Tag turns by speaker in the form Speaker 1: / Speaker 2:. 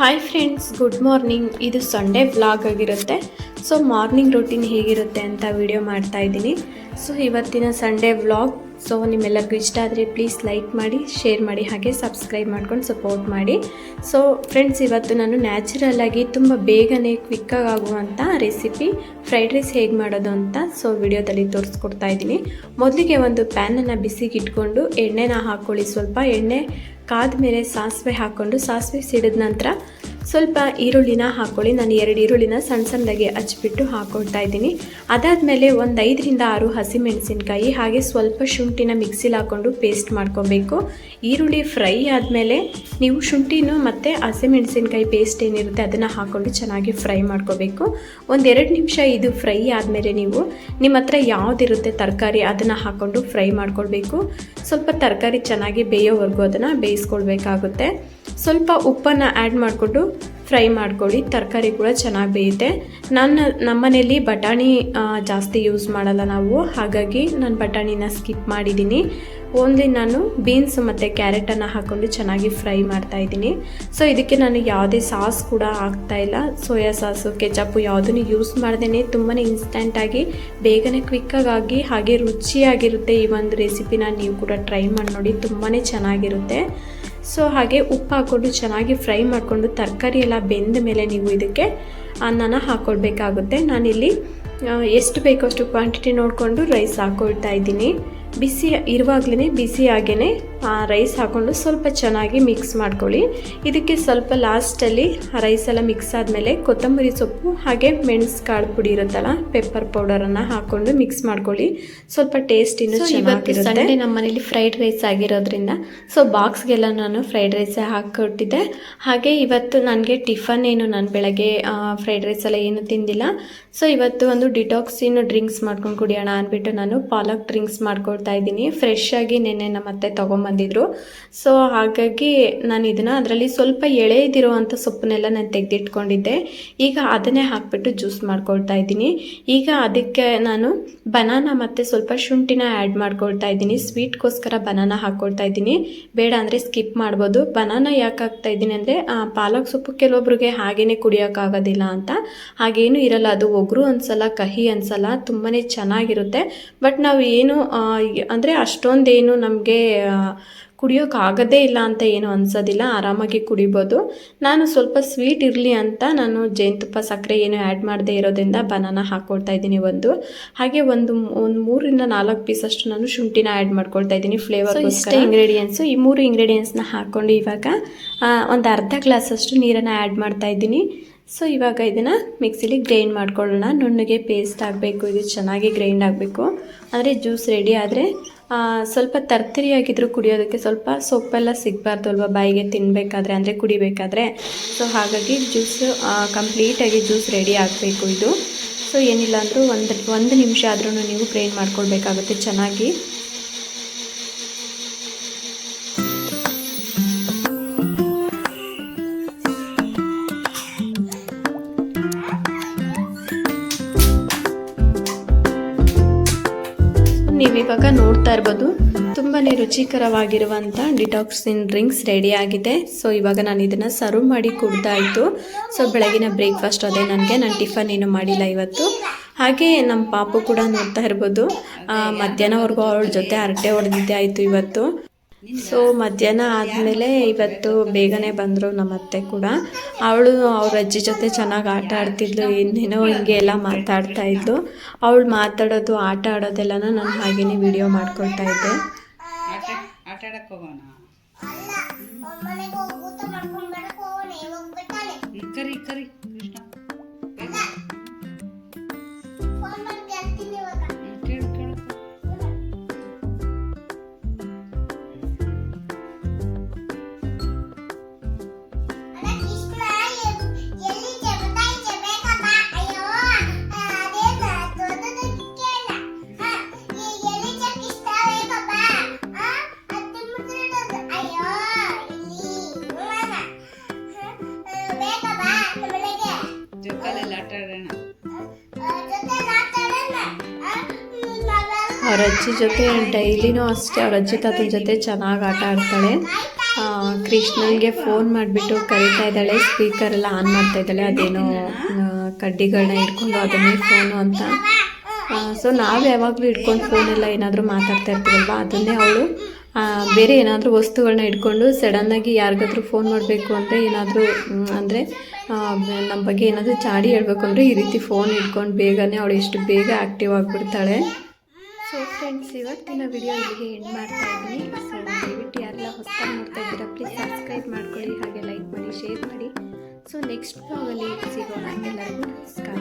Speaker 1: Hi friends, good morning. ಇದು Sunday vlog ಆಗಿರುತ್ತೆ. So morning routine ಹೇಗಿರುತ್ತೆ ಅಂತ ವಿಡಿಯೋ ಮಾಡ್ತಾ ಇದ್ದೀನಿ. ಸೊ ಇವತ್ತಿನ ಸಂಡೇ ವ್ಲಾಗ್. ಸೊ ನಿಮ್ಮೆಲ್ಲರಿಗೂ ಇಷ್ಟ ಆದರೆ ಪ್ಲೀಸ್ ಲೈಕ್ ಮಾಡಿ, ಶೇರ್ ಮಾಡಿ, ಹಾಗೆ ಸಬ್ಸ್ಕ್ರೈಬ್ ಮಾಡ್ಕೊಂಡು ಸಪೋರ್ಟ್ ಮಾಡಿ. ಸೊ ಫ್ರೆಂಡ್ಸ್, ಇವತ್ತು ನಾನು ನ್ಯಾಚುರಲ್ಲಾಗಿ ತುಂಬ ಬೇಗನೆ ಕ್ವಿಕ್ಕಾಗಿ ಆಗುವಂಥ ರೆಸಿಪಿ ಫ್ರೈಡ್ ರೈಸ್ ಹೇಗೆ ಮಾಡೋದು ಅಂತ ವಿಡಿಯೋದಲ್ಲಿ ತೋರಿಸ್ಕೊಡ್ತಾ ಇದ್ದೀನಿ. ಮೊದಲಿಗೆ ಒಂದು ಪ್ಯಾನನ್ನು ಬಿಸಿಗೆ ಇಟ್ಕೊಂಡು ಎಣ್ಣೆನ ಹಾಕ್ಕೊಳ್ಳಿ. ಸ್ವಲ್ಪ ಎಣ್ಣೆ ಕಾದ ಮೇಲೆ ಸಾಸಿವೆ ಹಾಕ್ಕೊಂಡು, ಸಾಸಿವೆ ಸಿಡಿದ ನಂತರ ಸ್ವಲ್ಪ ಈರುಳ್ಳಿನ ಹಾಕ್ಕೊಳ್ಳಿ. ನಾನು 2 ಈರುಳ್ಳಿನ ಸಣ್ಣ ಸಣ್ಣದಾಗಿ ಹಚ್ಬಿಟ್ಟು ಹಾಕ್ಕೊಳ್ತಾ ಇದ್ದೀನಿ. ಅದಾದಮೇಲೆ ಒಂದು 5ರಿಂದ 6 ಹಸಿಮೆಣಸಿನ್ಕಾಯಿ, ಹಾಗೆ ಸ್ವಲ್ಪ ಶುಂಠಿನ ಮಿಕ್ಸಿಲಿ ಹಾಕ್ಕೊಂಡು ಪೇಸ್ಟ್ ಮಾಡ್ಕೊಬೇಕು. ಈರುಳ್ಳಿ ಫ್ರೈ ಆದಮೇಲೆ ನೀವು ಶುಂಠಿನೂ ಮತ್ತು ಹಸಿಮೆಣಸಿನ್ಕಾಯಿ ಪೇಸ್ಟ್ ಏನಿರುತ್ತೆ ಅದನ್ನು ಹಾಕ್ಕೊಂಡು ಚೆನ್ನಾಗಿ ಫ್ರೈ ಮಾಡ್ಕೋಬೇಕು. ಒಂದು 2 ನಿಮಿಷ ಇದು ಫ್ರೈ ಆದಮೇಲೆ ನೀವು ನಿಮ್ಮ ಹತ್ರ ಯಾವುದಿರುತ್ತೆ ತರಕಾರಿ ಅದನ್ನು ಹಾಕ್ಕೊಂಡು ಫ್ರೈ ಮಾಡ್ಕೊಳ್ಬೇಕು. ಸ್ವಲ್ಪ ತರಕಾರಿ ಚೆನ್ನಾಗಿ ಬೇಯೋವರೆಗೂ ಅದನ್ನು ಬೇಯಿಸ್ಕೊಳ್ಬೇಕಾಗುತ್ತೆ. ಸ್ವಲ್ಪ ಉಪ್ಪನ್ನು ಆ್ಯಡ್ ಮಾಡಿಕೊಂಡು ಫ್ರೈ ಮಾಡ್ಕೊಳ್ಳಿ. ತರಕಾರಿ ಕೂಡ ಚೆನ್ನಾಗಿ ಬೇಯುತ್ತೆ. ನಮ್ಮನೇಲಿ ಬಟಾಣಿ ಜಾಸ್ತಿ ಯೂಸ್ ಮಾಡಲ್ಲ ನಾವು, ಹಾಗಾಗಿ ನಾನು ಬಟಾಣಿನ ಸ್ಕಿಪ್ ಮಾಡಿದ್ದೀನಿ. ಓನ್ಲಿ ನಾನು ಬೀನ್ಸ್ ಮತ್ತು ಕ್ಯಾರೆಟನ್ನು ಹಾಕ್ಕೊಂಡು ಚೆನ್ನಾಗಿ ಫ್ರೈ ಮಾಡ್ತಾಯಿದ್ದೀನಿ. ಸೊ ಇದಕ್ಕೆ ನಾನು ಯಾವುದೇ ಸಾಸ್ ಕೂಡ ಹಾಕ್ತಾಯಿಲ್ಲ. ಸೋಯಾ ಸಾಸು, ಕೆಚಪ್ಪು ಯಾವುದನ್ನು ಯೂಸ್ ಮಾಡ್ದೇ ತುಂಬಾ ಇನ್ಸ್ಟೆಂಟಾಗಿ ಬೇಗನೆ ಕ್ವಿಕ್ಕಾಗಿ ಹಾಗೆ ರುಚಿಯಾಗಿರುತ್ತೆ. ಈ ಒಂದು ರೆಸಿಪಿನ ನೀವು ಕೂಡ ಟ್ರೈ ಮಾಡಿ ನೋಡಿ, ತುಂಬಾ ಚೆನ್ನಾಗಿರುತ್ತೆ. ಸೊ ಹಾಗೆ ಉಪ್ಪು ಹಾಕ್ಕೊಂಡು ಚೆನ್ನಾಗಿ ಫ್ರೈ ಮಾಡಿಕೊಂಡು ತರಕಾರಿ ಎಲ್ಲ ಬೆಂದ ಮೇಲೆ ನೀವು ಇದಕ್ಕೆ ಅನ್ನನ ಹಾಕ್ಕೊಳ್ಬೇಕಾಗುತ್ತೆ. ನಾನಿಲ್ಲಿ ಎಷ್ಟು ಬೇಕೋ ಅಷ್ಟು ಕ್ವಾಂಟಿಟಿ ನೋಡಿಕೊಂಡು ರೈಸ್ ಹಾಕ್ಕೊಳ್ತಾ ಇದ್ದೀನಿ. ಬಿಸಿ ಇರುವಾಗಲೇ ಬಿಸಿಯಾಗೇ ರೈಸ್ ಹಾಕ್ಕೊಂಡು ಸ್ವಲ್ಪ ಚೆನ್ನಾಗಿ ಮಿಕ್ಸ್ ಮಾಡ್ಕೊಳ್ಳಿ. ಇದಕ್ಕೆ ಸ್ವಲ್ಪ ಲಾಸ್ಟಲ್ಲಿ ರೈಸ್ ಎಲ್ಲ ಮಿಕ್ಸ್ ಆದಮೇಲೆ ಕೊತ್ತಂಬರಿ ಸೊಪ್ಪು ಹಾಗೆ ಮೆಣಸು ಕಾಳು ಪುಡಿ ಇರುತ್ತಲ್ಲ, ಪೆಪ್ಪರ್ ಪೌಡರನ್ನು ಹಾಕ್ಕೊಂಡು ಮಿಕ್ಸ್ ಮಾಡ್ಕೊಳ್ಳಿ. ಸ್ವಲ್ಪ ಟೇಸ್ಟ್ ಇನ್ನೂ ಚೆನ್ನಾಗಿರುತ್ತೆ. ಸಂಡೇ ನಮ್ಮ ಮನೇಲಿ ಫ್ರೈಡ್ ರೈಸ್ ಆಗಿರೋದ್ರಿಂದ ಬಾಕ್ಸ್ಗೆಲ್ಲ ನಾನು ಫ್ರೈಡ್ ರೈಸೇ ಹಾಕ್ಕೊಟ್ಟಿದ್ದೆ. ಹಾಗೆ ಇವತ್ತು ನನಗೆ ಟಿಫನ್ ಏನು, ನಾನು ಬೆಳಗ್ಗೆ ಫ್ರೈಡ್ ರೈಸ್ ಎಲ್ಲ ಏನು ತಿಂದಿಲ್ಲ. ಸೊ ಇವತ್ತು ಒಂದು ಡಿಟಾಕ್ಸಿನ್ ಡ್ರಿಂಕ್ಸ್ ಮಾಡ್ಕೊಂಡು ಕುಡಿಯೋಣ ಅಂದ್ಬಿಟ್ಟು ನಾನು ಪಾಲಕ್ ಡ್ರಿಂಕ್ಸ್ ಮಾಡ್ಕೊಳ್ತಾ ಇದ್ದೀನಿ. ಫ್ರೆಶ್ ಆಗಿ ನೆನ್ನೆ ನಮ್ಮ ಅತ್ತೆ ತೊಗೊಂಬಂದಿದ್ರು. ಸೊ ಹಾಗಾಗಿ ನಾನು ಇದನ್ನು ಅದರಲ್ಲಿ ಸ್ವಲ್ಪ ಎಳೆದಿರುವಂಥ ಸೊಪ್ಪನ್ನೆಲ್ಲ ನಾನು ತೆಗೆದಿಟ್ಕೊಂಡಿದ್ದೆ. ಈಗ ಅದನ್ನೇ ಹಾಕ್ಬಿಟ್ಟು ಜ್ಯೂಸ್ ಮಾಡ್ಕೊಳ್ತಾ ಇದ್ದೀನಿ. ಈಗ ಅದಕ್ಕೆ ನಾನು ಬನಾನಾ ಮತ್ತು ಸ್ವಲ್ಪ ಶುಂಠಿನ ಆ್ಯಡ್ ಮಾಡ್ಕೊಳ್ತಾ ಇದ್ದೀನಿ. ಸ್ವೀಟ್ಗೋಸ್ಕರ ಬನಾನಾ ಹಾಕ್ಕೊಳ್ತಾ ಇದ್ದೀನಿ. ಬೇಡ ಅಂದರೆ ಸ್ಕಿಪ್ ಮಾಡ್ಬೋದು. ಬನಾನಾ ಯಾಕೆ ಹಾಕ್ತಾ ಇದ್ದೀನಿ ಅಂದರೆ ಪಾಲಕ್ ಸೊಪ್ಪು ಕೆಲವೊಬ್ರಿಗೆ ಹಾಗೇ ಕುಡಿಯೋಕ್ಕಾಗೋದಿಲ್ಲ ಅಂತ ಹಾಗೇನೂ ಇರಲ್ಲ. ಅದು ಒಗರು ಅನ್ಸಲ್ಲ, ಕಹಿ ಅನ್ಸಲ್ಲ, ತುಂಬಾ ಚೆನ್ನಾಗಿರುತ್ತೆ. ಬಟ್ ನಾವು ಏನು ಅಂದರೆ ಅಷ್ಟೊಂದೇನು ನಮಗೆ ಕುಡಿಯೋಕ್ಕಾಗೋದೇ ಇಲ್ಲ ಅಂತ ಏನು ಅನ್ಸೋದಿಲ್ಲ, ಆರಾಮಾಗಿ ಕುಡಿಬೋದು. ನಾನು ಸ್ವಲ್ಪ ಸ್ವೀಟ್ ಇರಲಿ ಅಂತ ನಾನು ಜೇನುತುಪ್ಪ ಸಕ್ಕರೆ ಏನು ಆ್ಯಡ್ ಮಾಡದೇ ಇರೋದ್ರಿಂದ ಬನಾನಾ ಹಾಕ್ಕೊಳ್ತಾ ಇದ್ದೀನಿ. ಹಾಗೆ ಒಂದು 3ರಿಂದ 4 ಪೀಸಷ್ಟು ನಾನು ಶುಂಠಿನ ಆ್ಯಡ್ ಮಾಡ್ಕೊಳ್ತಾ ಇದ್ದೀನಿ ಫ್ಲೇವರ್. ಇಷ್ಟೇ ಇಂಗ್ರೀಡಿಯೆಂಟ್ಸು. ಈ 3 ಇಂಗ್ರೀಡಿಯೆಂಟ್ಸ್ನ ಹಾಕ್ಕೊಂಡು ಇವಾಗ ಒಂದು ಅರ್ಧ ಗ್ಲಾಸಷ್ಟು ನೀರನ್ನು ಆ್ಯಡ್ ಮಾಡ್ತಾ ಇದ್ದೀನಿ. ಸೊ ಇವಾಗ ಇದನ್ನು ಮಿಕ್ಸಿಲಿ ಗ್ರೈಂಡ್ ಮಾಡ್ಕೊಳ್ಳೋಣ. ನುಣ್ಣಗೆ ಪೇಸ್ಟ್ ಆಗಬೇಕು, ಇದು ಚೆನ್ನಾಗಿ ಗ್ರೈಂಡ್ ಆಗಬೇಕು. ಅಂದರೆ ಜ್ಯೂಸ್ ರೆಡಿ ಆದರೆ ಸ್ವಲ್ಪ ತರ್ತರಿಯಾಗಿದ್ದರೂ ಕುಡಿಯೋದಕ್ಕೆ ಸ್ವಲ್ಪ ಸೊಪ್ಪೆಲ್ಲ ಸಿಗಬಾರ್ದು ಅಲ್ವಾ ಬಾಯಿಗೆ ತಿನ್ನಬೇಕಾದ್ರೆ, ಅಂದರೆ ಕುಡಿಬೇಕಾದ್ರೆ. ಸೊ ಹಾಗಾಗಿ ಜ್ಯೂಸು ಕಂಪ್ಲೀಟಾಗಿ ಜ್ಯೂಸ್ ರೆಡಿ ಆಗಬೇಕು ಇದು. ಸೊ ಏನಿಲ್ಲ ಅಂದರೂ ಒಂದು ನಿಮಿಷ ಆದ್ರೂ ನೀವು ಗ್ರೈಂಡ್ ಮಾಡ್ಕೊಳ್ಬೇಕಾಗುತ್ತೆ ಚೆನ್ನಾಗಿ. ನೀವಿವಾಗ ನೋಡ್ತಾ ಇರ್ಬೋದು, ತುಂಬಾ ರುಚಿಕರವಾಗಿರುವಂಥ ಡಿಟಾಕ್ಸಿನ್ ಡ್ರಿಂಕ್ಸ್ ರೆಡಿ ಆಗಿದೆ. ಸೊ ಇವಾಗ ನಾನು ಇದನ್ನು ಸರ್ವ್ ಮಾಡಿ ಕುಡ್ದಾಯಿತು. ಸೊ ಬೆಳಗಿನ ಬ್ರೇಕ್ಫಾಸ್ಟ್ ಅದೇ ನನಗೆ. ನಾನು ಟಿಫನ್ ಏನು ಮಾಡಿಲ್ಲ ಇವತ್ತು. ಹಾಗೆ ನಮ್ಮ ಪಾಪು ಕೂಡ ನೋಡ್ತಾ ಇರ್ಬೋದು, ಮಧ್ಯಾಹ್ನವರೆಗೂ ಅವಳ ಜೊತೆ ಹರಟೆ ಹೊಡೆದಿದ್ದೆ ಆಯಿತು ಇವತ್ತು. ಸೊ ಮಧ್ಯಾಹ್ನ ಆದಮೇಲೆ ಇವತ್ತು ಬೇಗನೆ ಬಂದರು ನಮ್ಮ ಅತ್ತೆ ಕೂಡ. ಅವಳು ಅವ್ರ ಅಜ್ಜಿ ಜೊತೆ ಚೆನ್ನಾಗಿ ಆಟ ಆಡ್ತಿದ್ಲು, ಏನೇನೋ ಹಿಂಗೆ ಎಲ್ಲ ಮಾತಾಡ್ತಾ ಇದ್ಲು. ಅವಳು ಮಾತಾಡೋದು, ಆಟ ಆಡೋದೆಲ್ಲನ ನಾನು ಹಾಗೇನೆ ವಿಡಿಯೋ ಮಾಡ್ಕೊಳ್ತಾ ಇದ್ದೆ. ಅವ್ರ ಅಜ್ಜಿ ಜೊತೆ ಡೈಲಿನೂ ಅಷ್ಟೇ ಅವ್ರ ಅಜ್ಜಿ ತಾತನ ಜೊತೆ ಚೆನ್ನಾಗಿ ಆಟ ಆಡ್ತಾಳೆ. ಕೃಷ್ಣನ್ಗೆ ಫೋನ್ ಮಾಡಿಬಿಟ್ಟು ಕರೀತಾ ಇದ್ದಾಳೆ, ಸ್ಪೀಕರೆಲ್ಲ ಆನ್ ಮಾಡ್ತಾ ಇದ್ದಾಳೆ, ಅದೇನೋ ಕಡ್ಡಿಗಳನ್ನ ಇಟ್ಕೊಂಡು ಅದನ್ನೇ ಫೋನು ಅಂತ. ಸೊ ನಾವು ಯಾವಾಗಲೂ ಇಟ್ಕೊಂಡು ಫೋನೆಲ್ಲ ಏನಾದರೂ ಮಾತಾಡ್ತಾ ಇರ್ತೀವಲ್ವ, ಅದನ್ನೇ ಅವಳು ಬೇರೆ ಏನಾದರೂ ವಸ್ತುಗಳನ್ನ ಇಟ್ಕೊಂಡು ಸಡನ್ನಾಗಿ ಯಾರಿಗಾದ್ರೂ ಫೋನ್ ಮಾಡಬೇಕು ಅಂದರೆ ಏನಾದರೂ ಅಂದರೆ ನಮ್ಮ ಬಗ್ಗೆ ಏನಾದರೂ ಚಾಡಿ ಹೇಳಬೇಕು ಅಂದರೆ ಈ ರೀತಿ ಫೋನ್ ಇಟ್ಕೊಂಡು ಬೇಗನೆ ಅವಳು ಎಷ್ಟು ಬೇಗ ಆ್ಯಕ್ಟಿವ್ ಆಗಿಬಿಡ್ತಾಳೆ. ಸೊ ಫ್ರೆಂಡ್ಸ್, ಇವತ್ತಿನ ವಿಡಿಯೋ ಇಲ್ಲಿಗೆ ಎಂಡ್ ಮಾಡ್ತಾ ಇದ್ದೀನಿ. ಸೊ ದಯವಿಟ್ಟು ಯಾರೆಲ್ಲ ಹೊಸದಾಗಿ ನೋಡ್ತಾ ಇದ್ದೀರಾ ಪ್ಲೀಸ್ ಸಬ್ಸ್ಕ್ರೈಬ್ ಮಾಡ್ಕೊಳ್ಳಿ, ಹಾಗೆ ಲೈಕ್ ಮಾಡಿ, ಶೇರ್ ಮಾಡಿ. ಸೊ ನೆಕ್ಸ್ಟ್ ಬ್ಲಾಗಲ್ಲಿ ಸಿಗೋಣ. ಎಲ್ಲರಿಗೂ ನಮಸ್ಕಾರ.